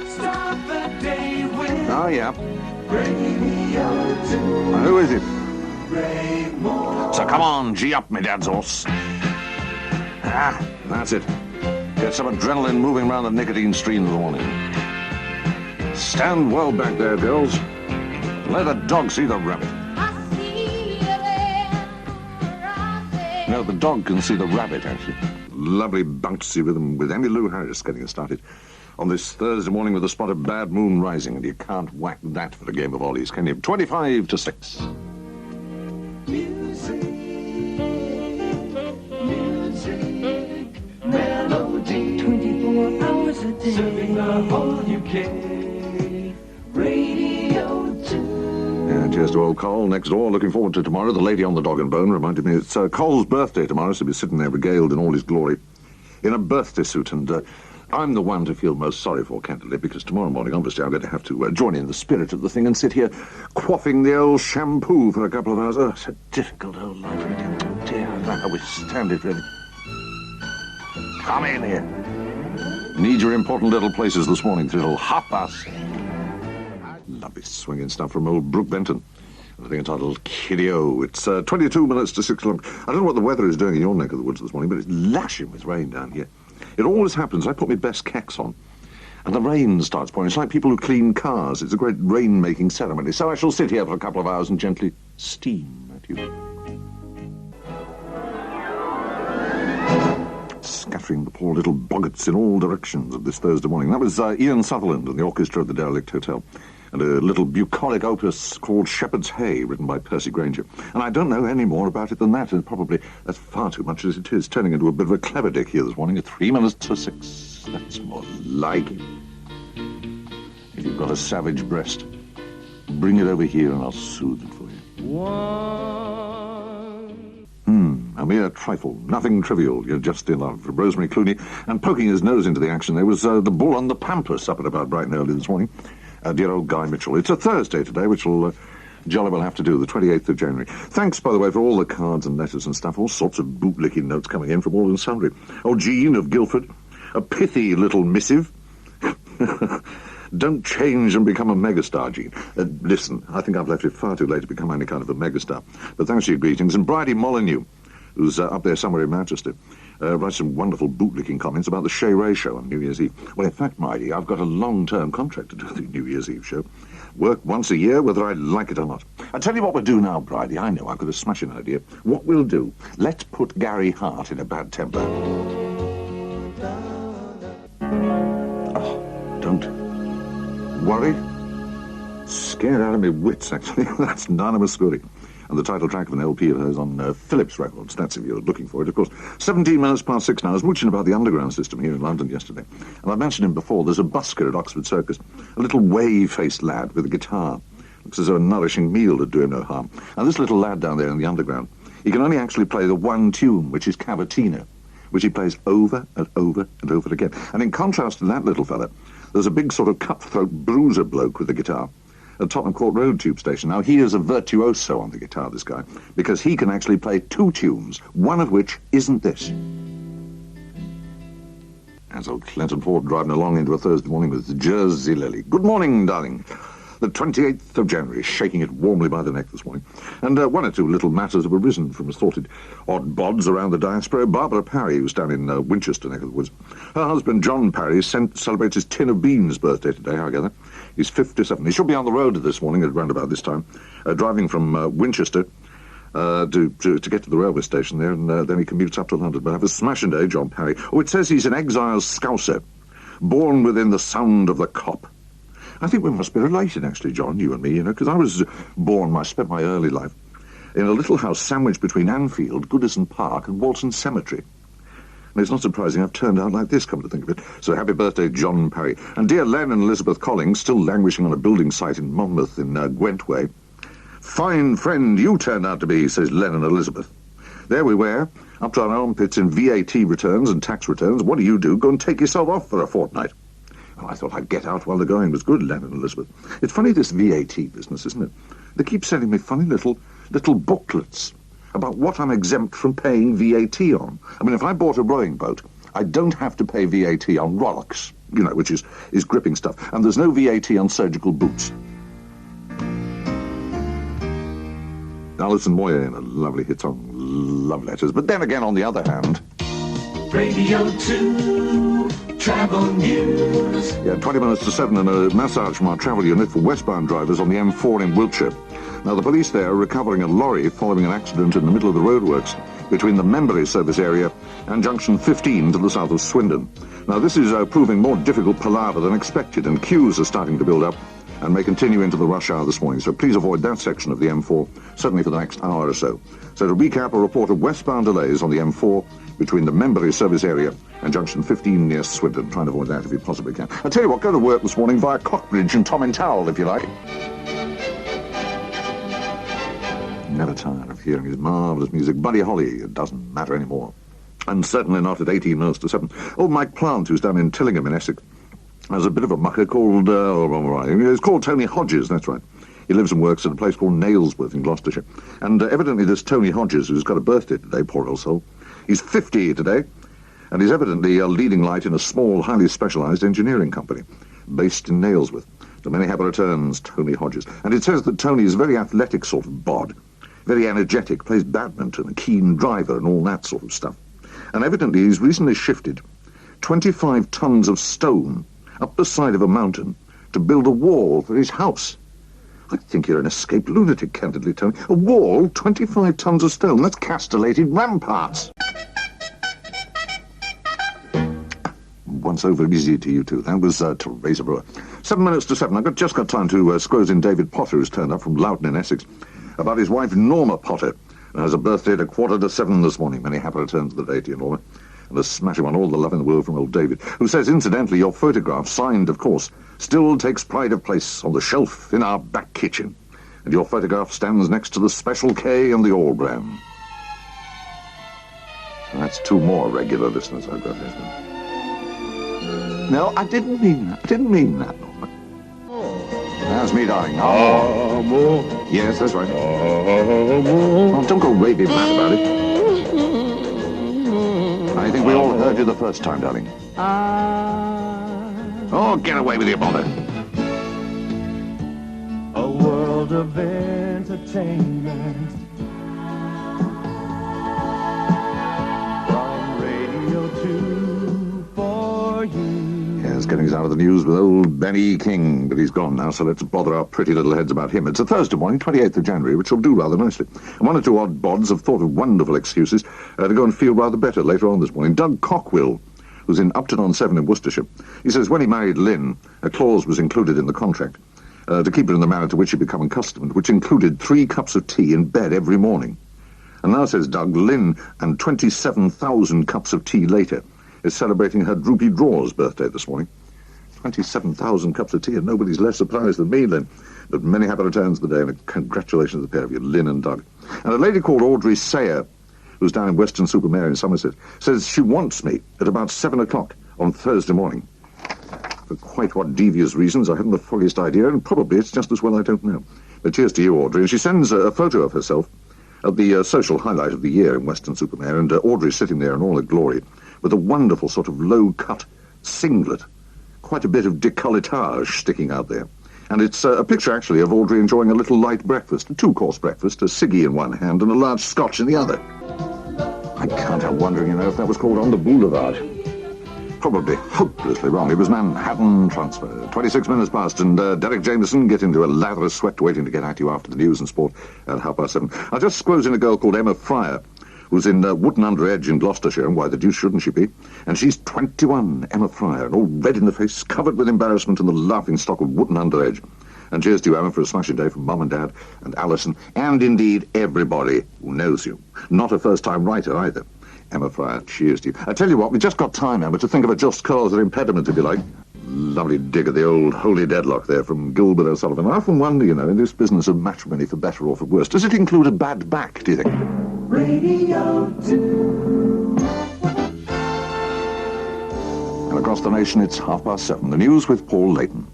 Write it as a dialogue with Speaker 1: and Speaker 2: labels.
Speaker 1: Start the day with
Speaker 2: Oh, yeah.
Speaker 1: Radio 2.
Speaker 2: Who is it?
Speaker 1: Raymond.
Speaker 2: So come on, gee up, me dad's horse. Ah, that's it. Get some adrenaline moving around the nicotine stream of the morning. Stand well back there, girls. Let the dog see the rabbit. No, the dog can see the rabbit, actually. Lovely bouncy rhythm with Emmylou Harris getting us started on this Thursday morning with a spot of bad moon rising, and you can't whack that for a game of ollies, can you? 25 to 6.
Speaker 1: Music, melody, 24 hours a day, serving the whole UK. Radio 2.
Speaker 2: Yeah, cheers to old Cole next door. Looking forward to tomorrow. The lady on the dog and bone reminded me it's Cole's birthday tomorrow, so he'll be sitting there regaled in all his glory in a birthday suit, and I'm the one to feel most sorry for, candidly, because tomorrow morning, obviously, I'm going to have to join in the spirit of the thing and sit here quaffing the old shampoo for a couple of hours. Oh, it's a difficult old life, really. Oh, dear, I don't know how we stand it, really. Come in here. Need your important little places this morning till past. Lovely swinging stuff from old Brooke Benton. I think entitled Kiddy-O. It's 22 minutes to 6 o'clock. I don't know what the weather is doing in your neck of the woods this morning, but it's lashing with rain down here. It always happens. I put my best kecks on, and the rain starts pouring. It's like people who clean cars. It's a great rain-making ceremony. So I shall sit here for a couple of hours and gently steam at you. Scattering the poor little boggarts in all directions of this Thursday morning. That was Ian Sutherland and the orchestra at the Derelict Hotel, and a little bucolic opus called Shepherd's Hay, written by Percy Grainger. And I don't know any more about it than that, and probably that's far too much as it is, turning into a bit of a clever dick here this morning at 3 minutes to 6. That's more like it. If you've got a savage breast, bring it over here and I'll soothe it for you. A mere trifle, nothing trivial. You're just in love. From Rosemary Clooney, and poking his nose into the action, there was the bull on the pampas up at about bright and early this morning. Dear old Guy Mitchell. It's a Thursday today, which will jolly well have to do, the 28th of January. Thanks, by the way, for all the cards and letters and stuff, all sorts of bootlicking notes coming in from all and sundry. Oh, Jean of Guildford, a pithy little missive. Don't change and become a megastar, Jean. Listen, I think I've left it far too late to become any kind of a megastar. But thanks for your greetings. And Bridie Molyneux, who's up there somewhere in Manchester, writes some wonderful bootlicking comments about the Shay Ray show on New Year's Eve. Well, in fact, Bridie, I've got a long-term contract to do the New Year's Eve show. Work once a year, whether I like it or not. I'll tell you what we'll do now, Bridie. I know I've got a smashing idea. What we'll do, let's put Gary Hart in a bad temper. Oh, don't worry. Scared out of me wits, actually. That's Nana Muscuri. And the title track of an LP of hers on Philips Records. That's if you're looking for it, of course. 17 minutes past 6 now. I was mooching about the underground system here in London yesterday. And I mentioned him before. There's a busker at Oxford Circus, a little wave-faced lad with a guitar. Looks as though a nourishing meal would do him no harm. And this little lad down there in the underground, he can only actually play the one tune, which is Cavatina, which he plays over and over and over again. And in contrast to that little fella, there's a big sort of cutthroat bruiser bloke with a guitar at Tottenham Court Road tube station. Now, he is a virtuoso on the guitar, this guy, because he can actually play two tunes, one of which isn't this. As old Clinton Ford driving along into a Thursday morning with Jersey Lily. Good morning, darling. The 28th of January, shaking it warmly by the neck this morning. And one or two little matters have arisen from assorted odd bods around the diaspora. Barbara Parry, who's down in Winchester, neck of the woods. Her husband, John Parry, celebrates his tin of beans birthday today, I gather. He's 57. He should be on the road this morning at around about this time, driving from Winchester to get to the railway station there, and then he commutes up to London. But have a smashing day, John Parry. Oh, it says he's an exile Scouser, born within the sound of the cop. I think we must be related, actually, John, you and me, because I was born, I spent my early life in a little house sandwiched between Anfield, Goodison Park, and Walton Cemetery. And it's not surprising I've turned out like this, come to think of it. So happy birthday, John Parry. And dear Len and Elizabeth Collings, still languishing on a building site in Monmouth in Gwent Way. Fine friend you turned out to be, says Len and Elizabeth. There we were, up to our armpits in VAT returns and tax returns. What do? Go and take yourself off for a fortnight. Well, I thought I'd get out while the going was good, Len and Elizabeth. It's funny, this VAT business, isn't it? They keep sending me funny little booklets about what I'm exempt from paying VAT on. I mean, if I bought a rowing boat I don't have to pay VAT on Rolex, which is gripping stuff. And there's no VAT on surgical boots. Alison Moyer in a lovely hit song, Love Letters. But then again, on the other hand...
Speaker 1: Radio 2, travel news.
Speaker 2: Yeah, 20 minutes to 7 and a massage from our travel unit for westbound drivers on the M4 in Wiltshire. Now, the police there are recovering a lorry following an accident in the middle of the roadworks between the Membury service area and junction 15 to the south of Swindon. Now, this is proving more difficult palaver than expected, and queues are starting to build up and may continue into the rush hour this morning, so please avoid that section of the M4, certainly for the next hour or so. So to recap, a report of westbound delays on the M4 between the Membury service area and junction 15 near Swindon. Try and avoid that if you possibly can. I tell you what, go to work this morning via Cockbridge and Tom and Towel, if you like. Never tired of hearing his marvellous music. Buddy Holly, it doesn't matter anymore. And certainly not at 18 minutes to 7. Old Mike Plant, who's down in Tillingham in Essex, has a bit of a mucker called, it's called Tony Hodges, that's right. He lives and works at a place called Nailsworth in Gloucestershire. And evidently this Tony Hodges, who's got a birthday today, poor old soul, he's 50 today, and he's evidently a leading light in a small, highly specialised engineering company based in Nailsworth. To many happy returns, Tony Hodges. And it says that Tony is a very athletic sort of bod, very energetic, plays badminton, a keen driver and all that sort of stuff. And evidently he's recently shifted 25 tons of stone up the side of a mountain to build a wall for his house. I think you're an escaped lunatic, candidly, Tony. A wall, 25 tons of stone, that's castellated ramparts. Once over easy to you two. That was Teresa Brewer. 7 minutes to 7. I've just got time to squeeze in David Potter, who's turned up from Loughton in Essex, about his wife Norma Potter, and has a birthday at 7:15 this morning. Many happy returns of the day to you, Norma. And a smashing one, all the love in the world from old David, who says, incidentally, your photograph, signed, of course, still takes pride of place on the shelf in our back kitchen. And your photograph stands next to the Special K and the All Brand. And that's two more regular listeners I've got here. No, I didn't mean that. I didn't mean that, Norma. That's me, darling. Oh, yes, that's right. Oh, don't go raving mad about it. I think we all heard you the first time, darling. Oh, get away with your bother.
Speaker 1: A world of entertainment from Radio 2 for you.
Speaker 2: Yes, getting us out of the news with old Benny King, but he's gone now, so let's bother our pretty little heads about him. It's a Thursday morning, 28th of January, which will do rather nicely. And one or two odd bods have thought of wonderful excuses to go and feel rather better later on this morning. Doug Cockwill, who's in Upton-on-Severn in Worcestershire, he says when he married Lynn, a clause was included in the contract to keep her in the manner to which he'd become accustomed, which included 3 cups of tea in bed every morning. And now, says Doug, Lynn, and 27,000 cups of tea later, is celebrating her droopy drawers birthday this morning. 27,000 cups of tea, and nobody's less surprised than me, Lynn. But many happy returns of the day, and congratulations to the pair of you, Lynn and Doug. And a lady called Audrey Sayer, who's down in Weston-super-Mare in Somerset, says she wants me at about 7 o'clock on Thursday morning. For quite what devious reasons, I haven't the foggiest idea, and probably it's just as well I don't know. But cheers to you, Audrey. And she sends a photo of herself at the social highlight of the year in Weston-super-Mare, and Audrey's sitting there in all her glory with a wonderful sort of low-cut singlet, quite a bit of décolletage sticking out there. And it's a picture, actually, of Audrey enjoying a little light breakfast, a 2-course breakfast, a ciggy in one hand and a large scotch in the other. I can't help wondering, if that was called On the Boulevard. Probably hopelessly wrong. It was Manhattan Transfer. 26 minutes past, and Derek Jameson getting into a lather of sweat waiting to get at you after the news and sport at 7:30. I'll just squeeze in a girl called Emma Fryer, who's in Wootton-under-Edge in Gloucestershire, and why the deuce shouldn't she be? And she's 21, Emma Fryer, and all red in the face, covered with embarrassment and the laughing stock of Wootton-under-Edge. And cheers to you, Emma, for a smashing day from Mum and Dad and Alison, and indeed everybody who knows you. Not a first-time writer either. Emma Fryer, cheers to you. I tell you what, we've just got time, Emma, to think of a just cause or impediment, if you like. Lovely dig at the old holy deadlock there from Gilbert O'Sullivan. I often wonder, in this business of matrimony, for better or for worse, does it include a bad back, do you think?
Speaker 1: Radio 2.
Speaker 2: And across the nation, it's 7:30. The news with Paul Layton.